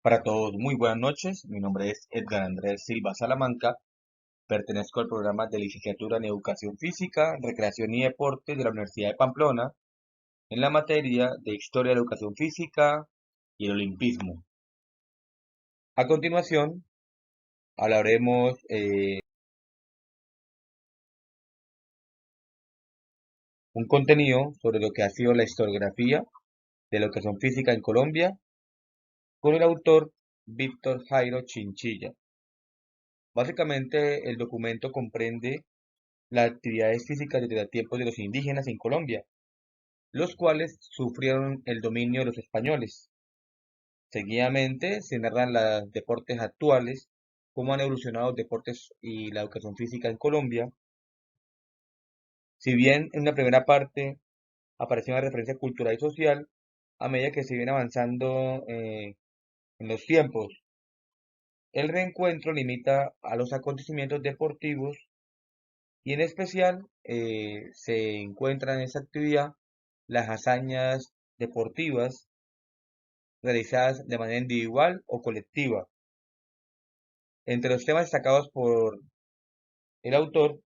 Para todos, muy buenas noches. Mi nombre es Edgar Andrés Silva Salamanca. Pertenezco al programa de licenciatura en Educación Física, Recreación y Deporte de la Universidad de Pamplona en la materia de Historia de la Educación Física y el Olimpismo. A continuación, hablaremos un contenido sobre lo que ha sido la historiografía de la educación física en Colombia con el autor Víctor Jairo Chinchilla. Básicamente, el documento comprende las actividades físicas desde los tiempos de los indígenas en Colombia, los cuales sufrieron el dominio de los españoles. Seguidamente se narran los deportes actuales, cómo han evolucionado los deportes y la educación física en Colombia. Si bien en la primera parte apareció una referencia cultural y social, a medida que se viene avanzando en los tiempos, el reencuentro limita a los acontecimientos deportivos y en especial se encuentran en esa actividad las hazañas deportivas realizadas de manera individual o colectiva. Entre los temas destacados por el autor,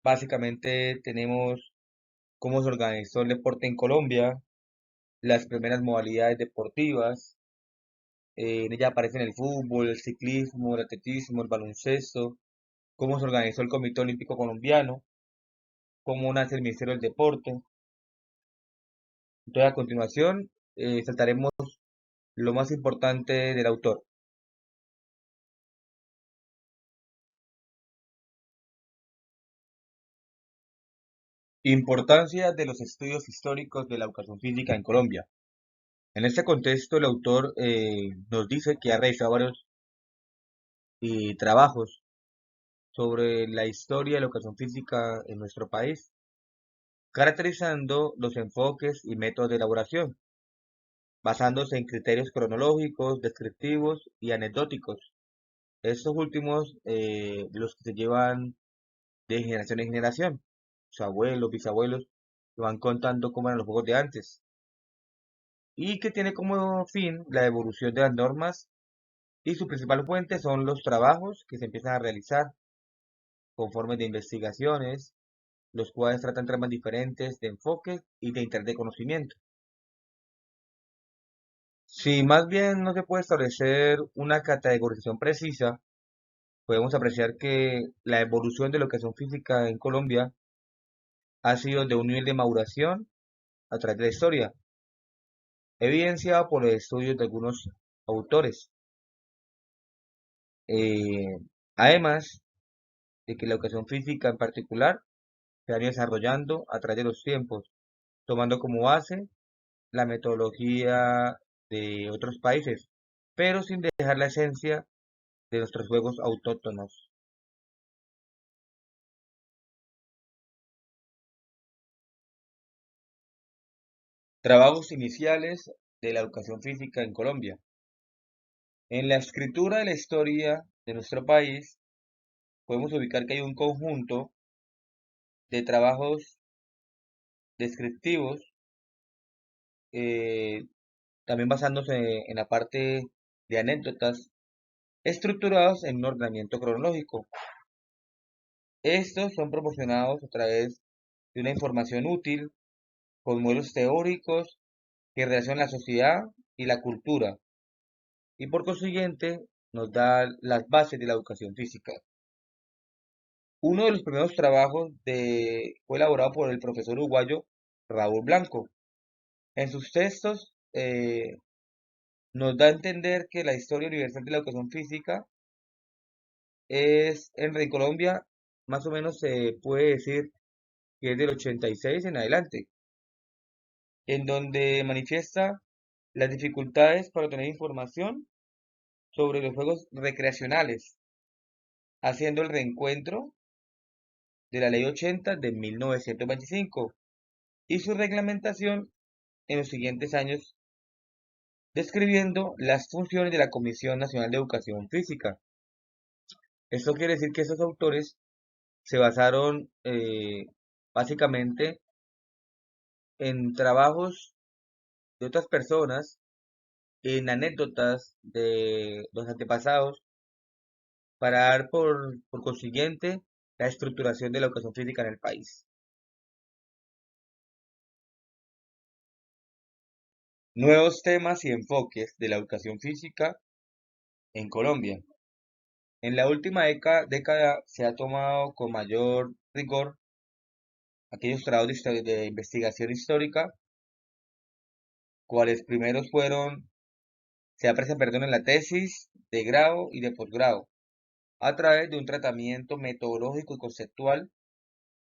básicamente tenemos cómo se organizó el deporte en Colombia, las primeras modalidades deportivas, en ella aparecen el fútbol, el ciclismo, el atletismo, el baloncesto, cómo se organizó el Comité Olímpico Colombiano, cómo nace el Ministerio del Deporte. Entonces, a continuación, saltaremos lo más importante del autor. Importancia de los estudios históricos de la educación física en Colombia. En este contexto, el autor nos dice que ha realizado varios trabajos sobre la historia de la educación física en nuestro país, caracterizando los enfoques y métodos de elaboración, basándose en criterios cronológicos, descriptivos y anecdóticos. Estos últimos, los que se llevan de generación en generación. Sus abuelos, bisabuelos, lo van contando cómo eran los juegos de antes. Y que tiene como fin la evolución de las normas y su principal fuente son los trabajos que se empiezan a realizar conforme de investigaciones, los cuales tratan temas diferentes de enfoque y de interés de conocimiento. Si más bien no se puede establecer una categorización precisa, podemos apreciar que la evolución de la educación física en Colombia ha sido de un nivel de maduración a través de la historia, evidenciado por los estudios de algunos autores. Eh, Además de que la educación física en particular se ha ido desarrollando a través de los tiempos, tomando como base la metodología de otros países, pero sin dejar la esencia de nuestros juegos autóctonos. Trabajos iniciales de la educación física en Colombia. En la escritura de la historia de nuestro país, podemos ubicar que hay un conjunto de trabajos descriptivos, eh, también basándose en la parte de anécdotas, estructurados en un ordenamiento cronológico. Estos son proporcionados a través de una información útil con modelos teóricos que relacionan la sociedad y la cultura y por consiguiente nos da las bases de la educación física. Uno de los primeros trabajos fue elaborado por el profesor uruguayo Raúl Blanco. En sus textos nos da a entender que la historia universal de la educación física es en Colombia, más o menos se puede decir que es del 86 en adelante, en donde manifiesta las dificultades para obtener información sobre los juegos recreacionales, haciendo el reencuentro de la Ley 80 de 1925 y su reglamentación en los siguientes años, describiendo las funciones de la Comisión Nacional de Educación Física. Esto quiere decir que esos autores se basaron básicamente en trabajos de otras personas en anécdotas de los antepasados para dar por consiguiente la estructuración de la educación física en el país. Nuevos temas y enfoques de la educación física en Colombia. En la última década se ha tomado con mayor rigor aquellos trabajos de investigación histórica, cuales primeros fueron, se aprecian, perdón, en la tesis de grado y de posgrado, a través de un tratamiento metodológico y conceptual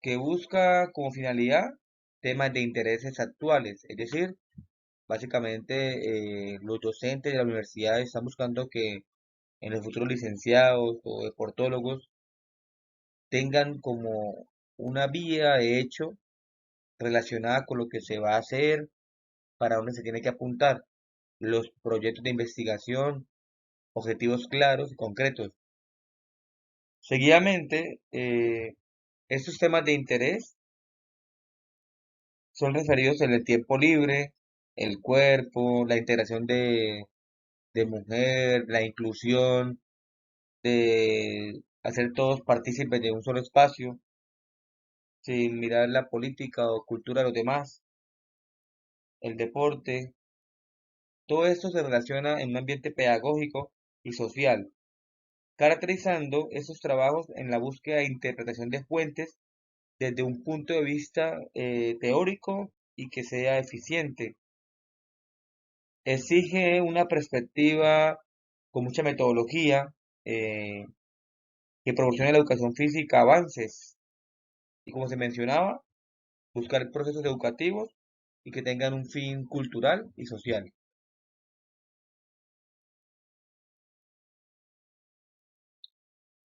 que busca como finalidad temas de intereses actuales, es decir, básicamente los docentes de la universidad están buscando que en los futuros licenciados o deportólogos tengan como una vía de hecho relacionada con lo que se va a hacer, para dónde se tiene que apuntar, los proyectos de investigación, objetivos claros y concretos. Seguidamente, estos temas de interés son referidos en el tiempo libre, el cuerpo, la integración de mujer, la inclusión, de hacer todos partícipes de un solo espacio, sin mirar la política o cultura de los demás, el deporte. Todo esto se relaciona en un ambiente pedagógico y social, caracterizando esos trabajos en la búsqueda e interpretación de fuentes desde un punto de vista teórico y que sea eficiente. Exige una perspectiva con mucha metodología eh, que proporcione a la educación física avances y, como se mencionaba, buscar procesos educativos y que tengan un fin cultural y social.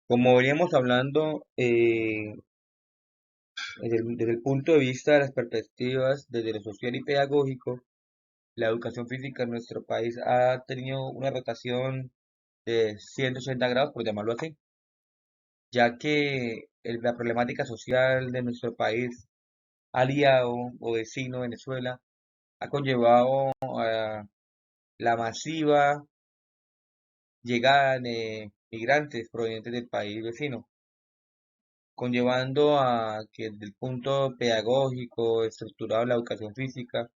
Como veníamos hablando, desde el punto de vista de las perspectivas, desde lo social y pedagógico, la educación física en nuestro país ha tenido una rotación de 180 grados, por llamarlo así, ya que la problemática social de nuestro país, aliado o vecino Venezuela, ha conllevado a la masiva llegada de migrantes provenientes del país vecino, conllevando a que desde el punto pedagógico, estructurado de la educación física,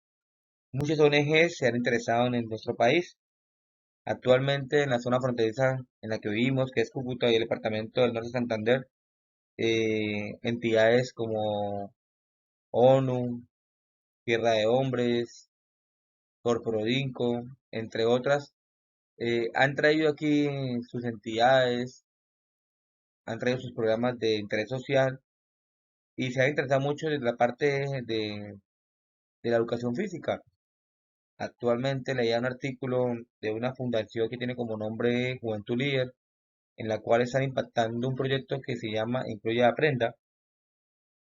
muchas ONGs se han interesado en nuestro país. Actualmente en la zona fronteriza en la que vivimos, que es Cúcuta y el departamento del Norte de Santander, entidades como ONU, Tierra de Hombres, Corprodinco, entre otras, han traído aquí sus entidades, han traído sus programas de interés social y se han interesado mucho en la parte de la educación física. Actualmente leía un artículo de una fundación que tiene como nombre Juventud Líder, en la cual están impactando un proyecto que se llama Incluye Aprenda,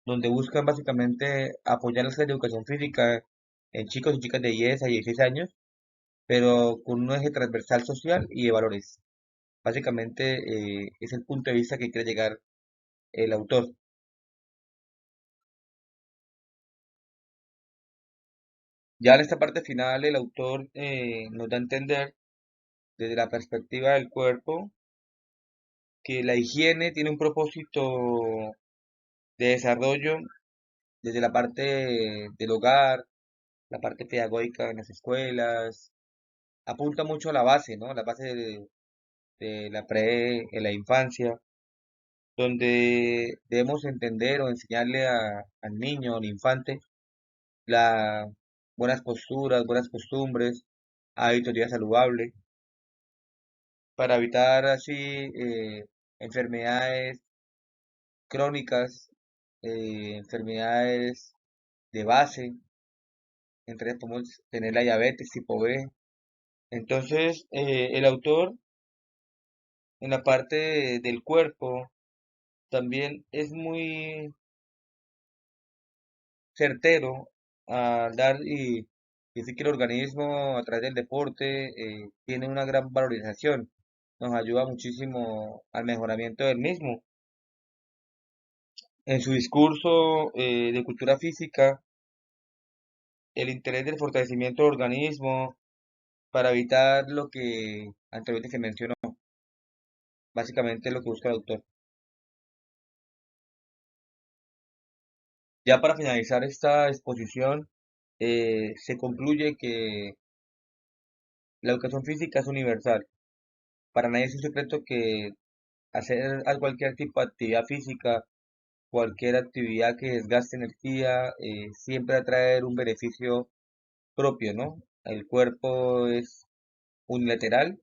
donde buscan básicamente apoyar las clases de educación física en chicos y chicas de 10 a 16 años, pero con un eje transversal social y de valores. Básicamente es el punto de vista que quiere llegar el autor. Ya en esta parte final el autor nos da a entender desde la perspectiva del cuerpo que la higiene tiene un propósito de desarrollo desde la parte del hogar, la parte pedagógica en las escuelas, apunta mucho a la base, ¿no? La base de la de la infancia, donde debemos entender o enseñarle al niño, al infante, las buenas posturas, buenas costumbres, hábitos de vida saludable, para evitar así enfermedades crónicas, enfermedades de base, entre ellas podemos tener la diabetes tipo B. Entonces, el autor en la parte del cuerpo también es muy certero al dar y decir que el organismo a través del deporte tiene una gran valorización, nos ayuda muchísimo al mejoramiento del mismo. En su discurso de cultura física, el interés del fortalecimiento del organismo para evitar lo que anteriormente se mencionó, básicamente lo que busca el autor. Ya para finalizar esta exposición, se concluye que la educación física es universal. Para nadie es un secreto que hacer cualquier tipo de actividad física, cualquier actividad que desgaste energía, siempre va a traer un beneficio propio, ¿no? El cuerpo es unilateral,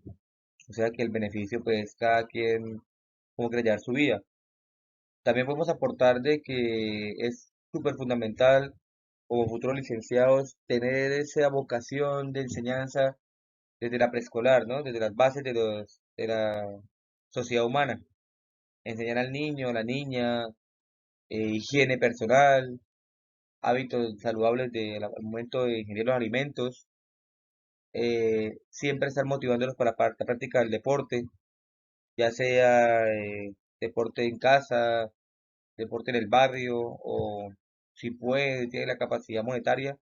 o sea que el beneficio, pues cada quien como quiera llevar su vida. También podemos aportar de que es súper fundamental como futuros licenciados tener esa vocación de enseñanza desde la preescolar, ¿no? Desde las bases de la sociedad humana. Enseñar al niño, a la niña, higiene personal, hábitos saludables al momento de ingerir los alimentos, siempre estar motivándolos para practicar el deporte, ya sea deporte en casa, deporte en el barrio o si puede, tiene la capacidad monetaria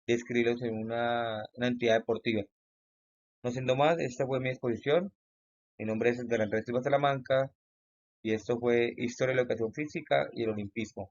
de inscribirlos en una entidad deportiva. No siendo más, esta fue mi exposición. Mi nombre es Edgar Andrés Silva Salamanca y esto fue Historia de la Educación Física y el Olimpismo.